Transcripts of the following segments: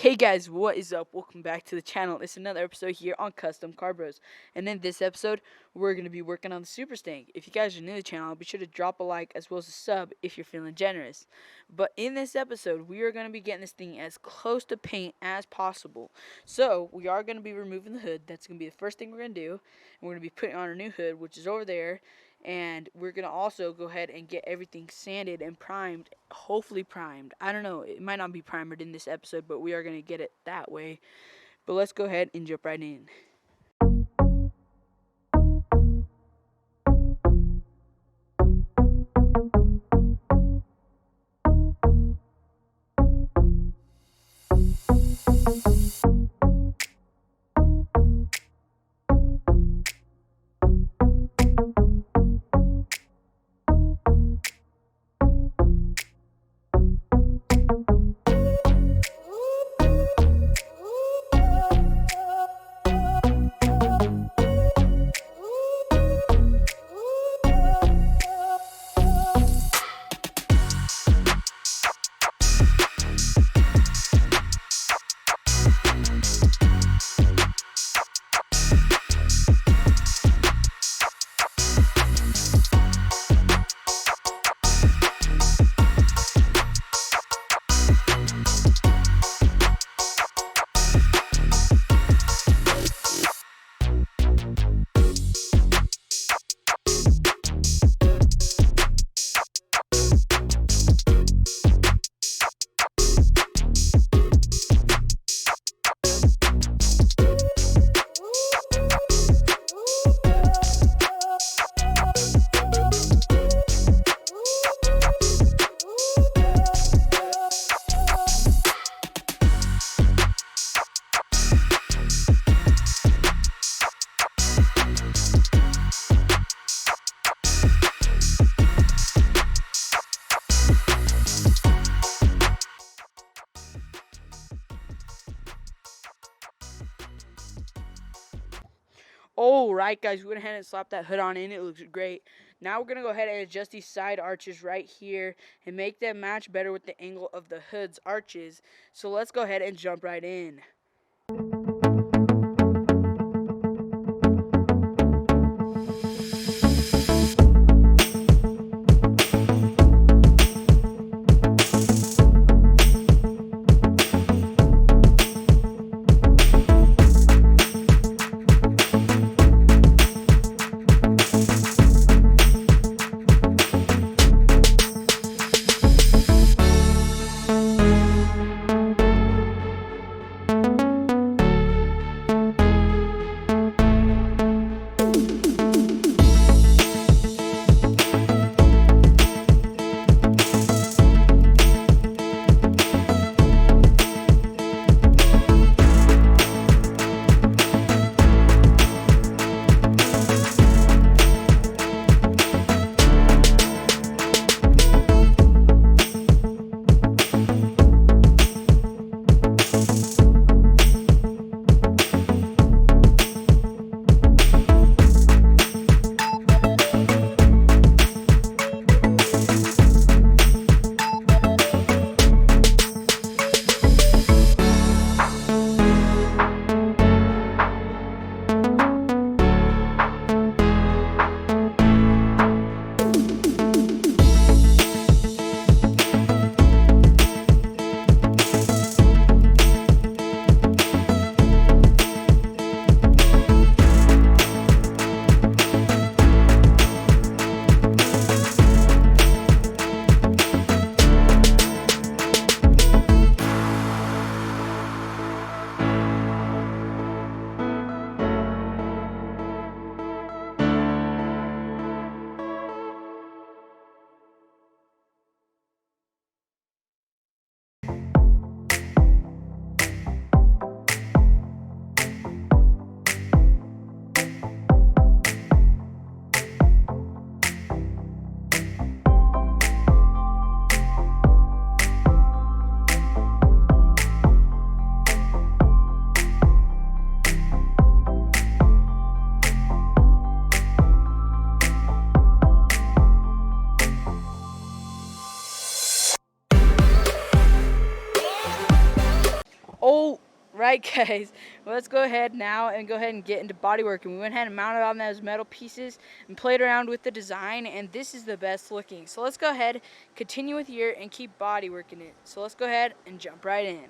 Hey guys, what is up? Welcome back to the channel. It's another episode here on Custom Car Bros. And in this episode, we're going to be working on the Super Stank. If you guys are new to the channel, be sure to drop a like as well as a sub if you're feeling generous. But in this episode, we are going to be getting this thing as close to paint as possible. So, we are going to be removing the hood. That's going to be the first thing we're going to do. And we're going to be putting on our new hood, which is over there. And we're going to also go ahead and get everything sanded and primed, hopefully primed. I don't know, it might not be primered in this episode, but we are going to get it that way. But let's go ahead and jump right in. Alright guys, we went ahead and slapped that hood on in. It looks great. Now we're going to go ahead and adjust these side arches right here and make them match better with the angle of the hood's arches. So let's go ahead and jump right in. Oh, right, guys. Well, let's go ahead now and get into bodywork. And we went ahead and mounted on those metal pieces and played around with the design, and this is the best looking. So let's go ahead, continue with here, and keep bodyworking it. So let's go ahead and jump right in.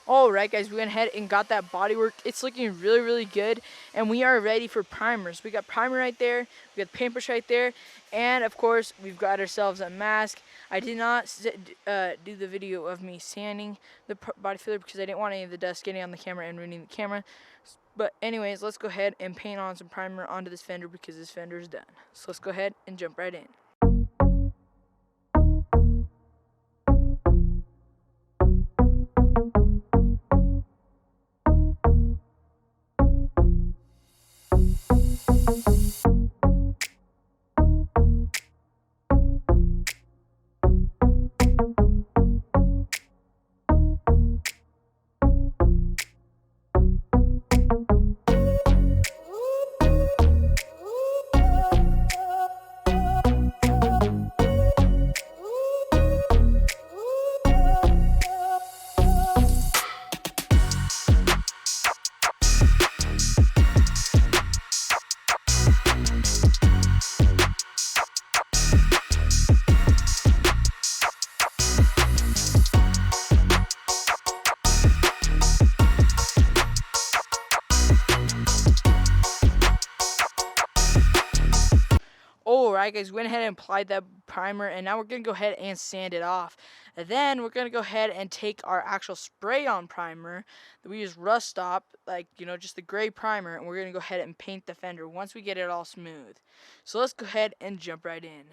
Alright guys, we went ahead and got that bodywork. It's looking really, really good, and we are ready for primers. We got primer right there, we got paintbrush right there, and of course we've got ourselves a mask. I did not do the video of me sanding the body filler because I didn't want any of the dust getting on the camera and ruining the camera. But anyways, let's go ahead and paint on some primer onto this fender because this fender is done. So let's go ahead and jump right in. Alright guys, we went ahead and applied that primer, and now we're going to go ahead and sand it off. And then we're going to go ahead and take our actual spray on primer that we use Rust Stop, like, just the gray primer, and we're going to go ahead and paint the fender once we get it all smooth. So let's go ahead and jump right in.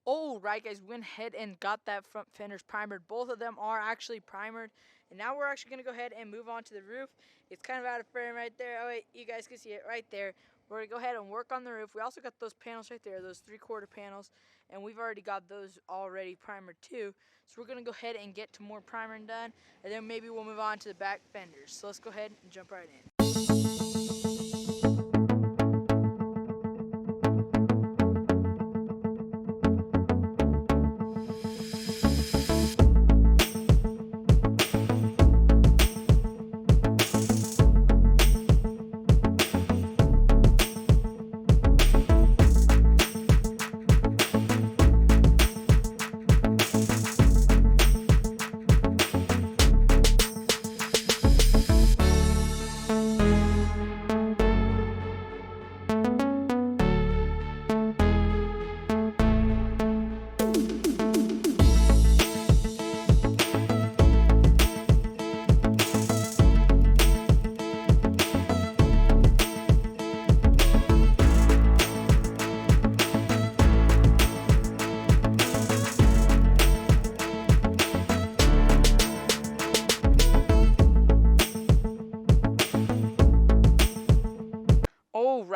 Alright guys, we went ahead and got that front fenders primered. Both of them are actually primered. And now we're actually going to go ahead and move on to the roof. It's kind of out of frame right there. Oh wait, you guys can see it right there. We're going to go ahead and work on the roof. We also got those panels right there, those 3/4 panels. And we've already got those already primered too. So we're going to go ahead and get to more primering done. And then maybe we'll move on to the back fenders. So let's go ahead and jump right in.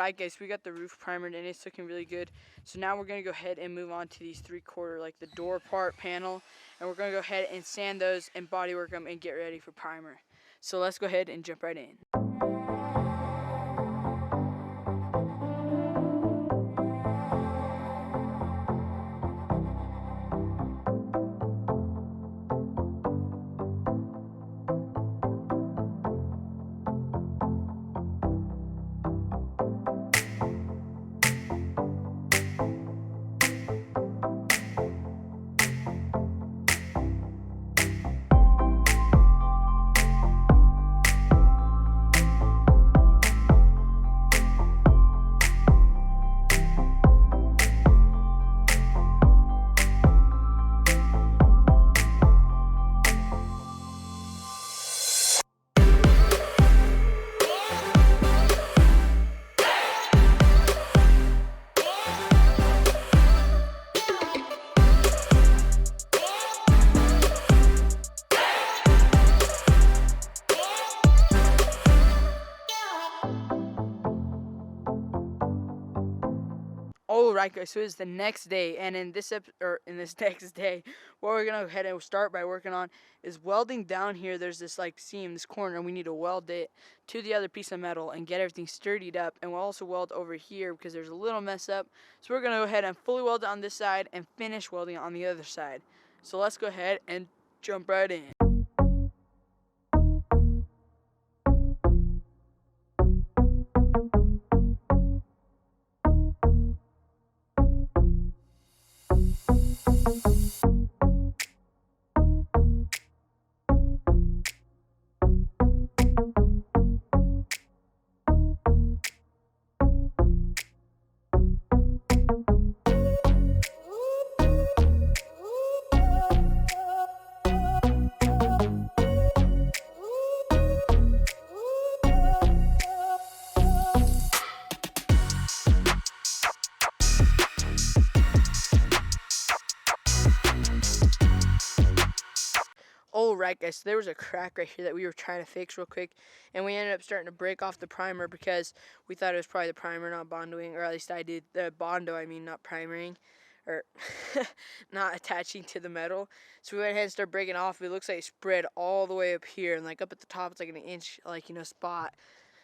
Alright guys, we got the roof primered and it's looking really good. So now we're going to go ahead and move on to these 3/4, like the door part panel. And we're going to go ahead and sand those and bodywork them and get ready for primer. So let's go ahead and jump right in. Alright guys, so it's the next day, and in this next day, what we're gonna go ahead and start by working on is welding down here. There's this like seam, this corner, and we need to weld it to the other piece of metal and get everything sturdied up. And we'll also weld over here because there's a little mess up. So we're gonna go ahead and fully weld it on this side and finish welding it on the other side. So let's go ahead and jump right in. Alright guys, so there was a crack right here that we were trying to fix real quick, and we ended up starting to break off the primer because we thought it was probably the primer not bondoing, or at least I did. The bondo, I mean, not primering, or not attaching to the metal. So we went ahead and started breaking off. It looks like it spread all the way up here, and like up at the top it's like an inch, like, you know, spot.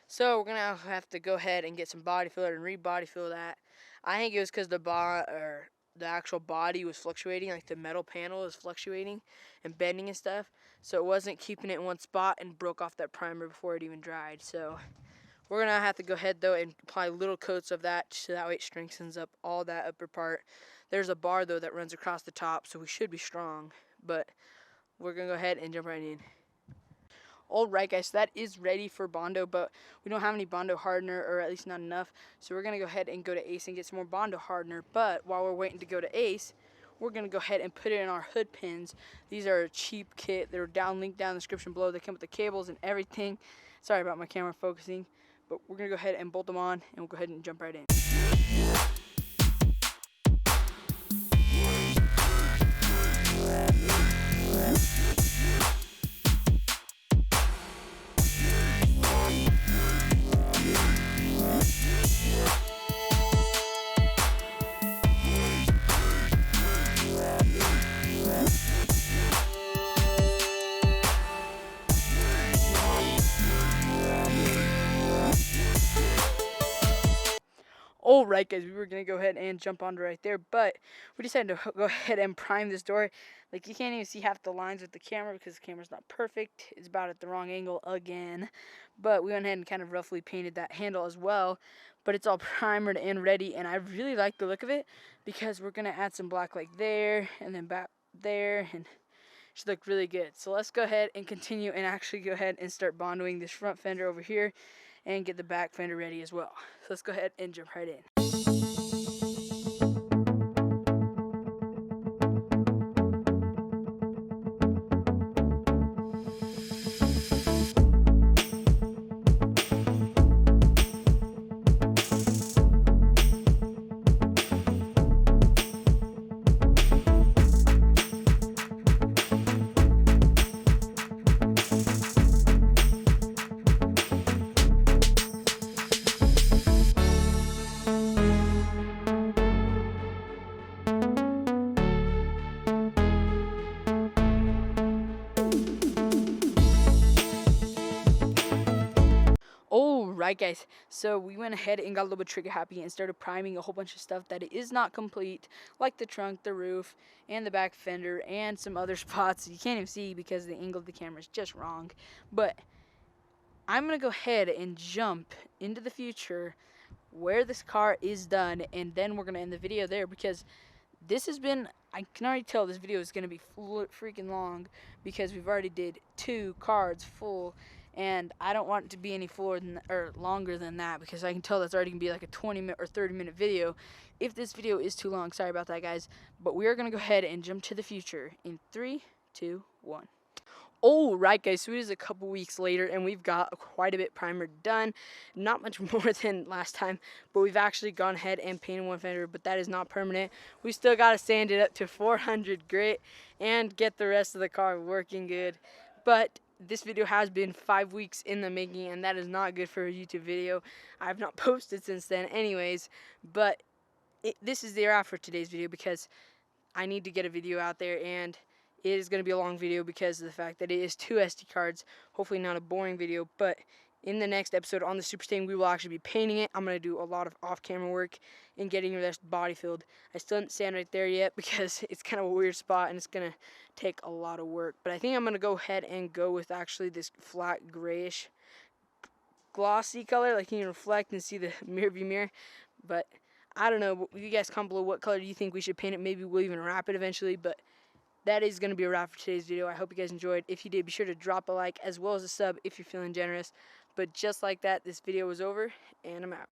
So we're gonna have to go ahead and get some body filler and re-body fill that. I think it was because the actual body was fluctuating, like the metal panel is fluctuating and bending and stuff, so it wasn't keeping it in one spot and broke off that primer before it even dried. So we're gonna have to go ahead though and apply little coats of that so that way it strengthens up all that upper part. There's a bar though that runs across the top, so we should be strong, but we're gonna go ahead and jump right in. Alright guys, so that is ready for Bondo, but we don't have any Bondo hardener, or at least not enough. So we're going to go ahead and go to Ace and get some more Bondo hardener. But while we're waiting to go to Ace, we're going to go ahead and put it in our hood pins. These are a cheap kit. They're linked down in the description below. They come with the cables and everything. Sorry about my camera focusing. But we're going to go ahead and bolt them on, and we'll go ahead and jump right in. Alright guys, we were going to go ahead and jump onto right there, but we decided to go ahead and prime this door. Like, you can't even see half the lines with the camera because the camera's not perfect. It's about at the wrong angle again. But we went ahead and kind of roughly painted that handle as well. But it's all primered and ready, and I really like the look of it because we're going to add some black like there and then back there, and it should look really good. So let's go ahead and continue and actually go ahead and start bondoing this front fender over here and get the back fender ready as well. So let's go ahead and jump right in. Alright guys, so we went ahead and got a little bit trigger happy and started priming a whole bunch of stuff that is not complete, like the trunk, the roof, and the back fender, and some other spots you can't even see because the angle of the camera is just wrong. But I'm going to go ahead and jump into the future where this car is done, and then we're going to end the video there because this has been, I can already tell this video is going to be freaking long because we've already did 2 cards full, and I don't want it to be any fuller than, or longer than that, because I can tell that's already going to be like a 20-minute or 30-minute video. If this video is too long, sorry about that guys, but we are going to go ahead and jump to the future in 3, 2, 1. Alright guys, so it is a couple weeks later and we've got quite a bit primer done. Not much more than last time, but we've actually gone ahead and painted one fender, but that is not permanent. We still got to sand it up to 400 grit and get the rest of the car working good. But this video has been 5 weeks in the making, and that is not good for a YouTube video. I have not posted since then anyways, but this is the era for today's video because I need to get a video out there, and it is going to be a long video because of the fact that it is 2 SD cards. Hopefully not a boring video, but in the next episode on the Super Stain, we will actually be painting it. I'm going to do a lot of off-camera work and getting the rest body filled. I still didn't sand right there yet because it's kind of a weird spot and it's going to take a lot of work. But I think I'm going to go ahead and go with actually this flat grayish glossy color, like you can reflect and see the mirror view mirror. But I don't know, you guys comment below what color do you think we should paint it. Maybe we'll even wrap it eventually, but that is going to be a wrap for today's video. I hope you guys enjoyed. If you did, be sure to drop a like as well as a sub if you're feeling generous. But just like that, this video was over, and I'm out.